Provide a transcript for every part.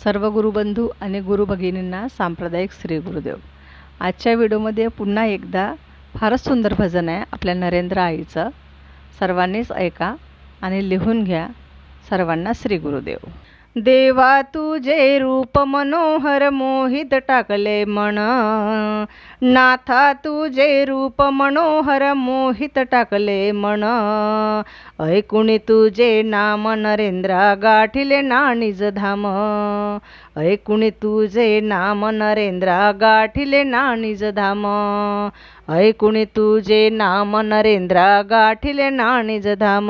सर्व गुरुबंधू आणि गुरुभगिनींना सांप्रदायिक श्री गुरुदेव. आजच्या व्हिडिओमध्ये पुन्हा एकदा फारच सुंदर भजन आहे आपल्या नरेंद्र आईचं. सर्वांनीच ऐका आणि लिहून घ्या. सर्वांना श्री गुरुदेव. देवा तुझे रूप मनोहर मोहित टाकले मन, नाथा तुझे रूप मनोहर मोहित टाकले मन. ऐकुणी तुझे नाम नरेंद्रा गाठिले ना निज धाम, ऐकुणी तुझे नाम नरेंद्रा गाठिले ना निज धाम, ऐकुणी तुझे नाम नरेंद्रा गाठिले ना निज धाम.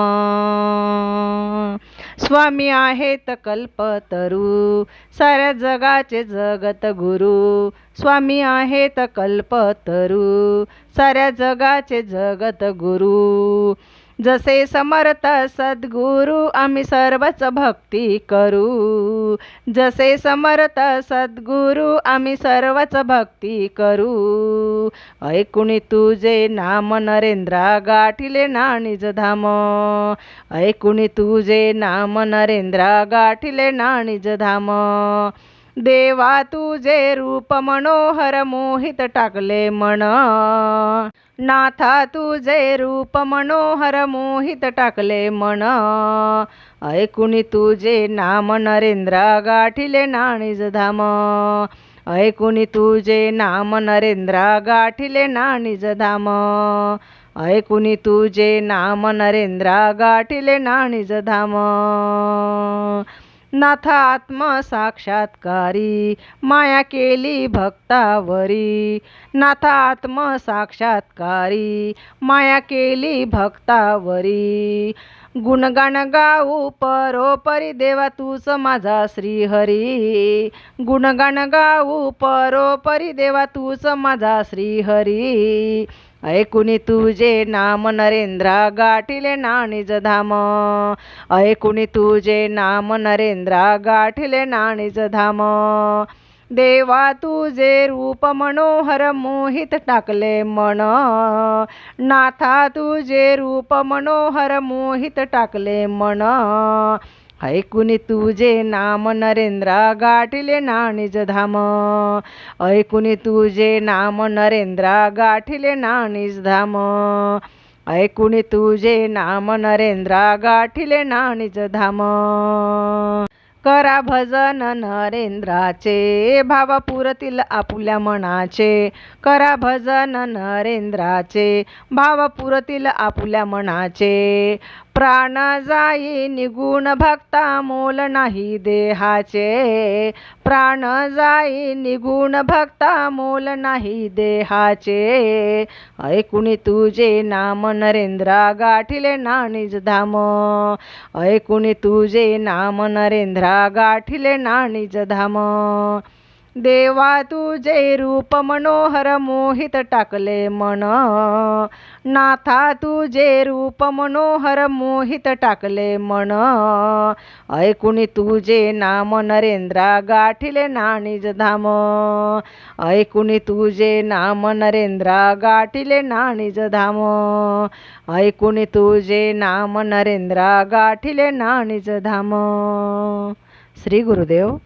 स्वामी आहेत कल्पतरू साऱ्या जगाचे जगत गुरु, स्वामी आहेत कल्पतरू साऱ्या जगाचे जगत गुरु. जसे समर्थ सद्गुरु आम्ही सर्वच भक्ती करू, जसे समर्थ सद्गुरु आम्ही सर्वच भक्ती करू. ऐकुणी तुझे नाम नरेंद्रा गाठिले ना निज धाम, ऐकुणी तुझे नाम नरेंद्रा गाठिले ना निज धाम. देवा तुझे रूप मनोहर मोहित टाकले मन, नाथा तुझे रूप मनोहर मोहित टाकले मन. ऐकुणी तुझे नाम नरेंद्रा गाठिले ना निज धाम, ऐकुणी तुझे नाम नरेंद्रा गाठिले ना निज धाम, ऐकुणी तुझे नाम नरेंद्रा गाठिले ना निज धाम. नाथा आत्म साक्षात्कारी माया केली भक्तावरी, नाथा आत्म साक्षात्कारी माया केली भक्तावरी. गुणगान गाऊ परोपरी देवा तूच माझा श्रीहरी, गुणगान गाऊ परोपरी देवा तूच माझा श्रीहरी. ऐकुणी तुझे नाम नरेंद्रा गाठिले ना निज धाम, ऐकुणी तुझे नाम नरेंद्रा गाठिले ना निज धाम. देवा तुझे रूप मनोहर मोहित टाकले मन, नाथा तुझे रूप मनोहर मोहित टाकले मन. ऐकुणी तुझे नाम नरेंद्रा गाठिले ना निज धाम, ऐकुणी तुझे नाम नरेंद्रा गाठिले ना निज धाम, ऐकुणी तुझे नाम नरेंद्रा गाठिले ना निज धाम. करा भजन नरेंद्राचे भाव पुरतील आपुल्या मनाचे, करा भजन नरेंद्राचे भाव पुरतील आपुल्या मनाचे. प्राण जाई निगुण भक्ता मोल नाही देहाचे, प्राण जाई निगुण भक्ता मोल नाही देहाचे. ऐकुणी तुझे नाम नरेंद्रा गाठिले ना निज धाम, ऐकुणी तुझे नाम नरेंद्रा गाठिले ना निज धाम. देवा तुझे रूप मनोहर मोहित टाकले मन, नाथा तुझे रूप मनोहर मोहित टाकले मन. ऐकुणी तुझे नाम नरेंद्रा गाठिले ना निज धाम, ऐकुणी तुझे नाम नरेंद्रा गाठिले ना निज धाम, ऐकुणी तुझे नाम नरेंद्रा गाठिले ना निज धाम. श्री गुरुदेव.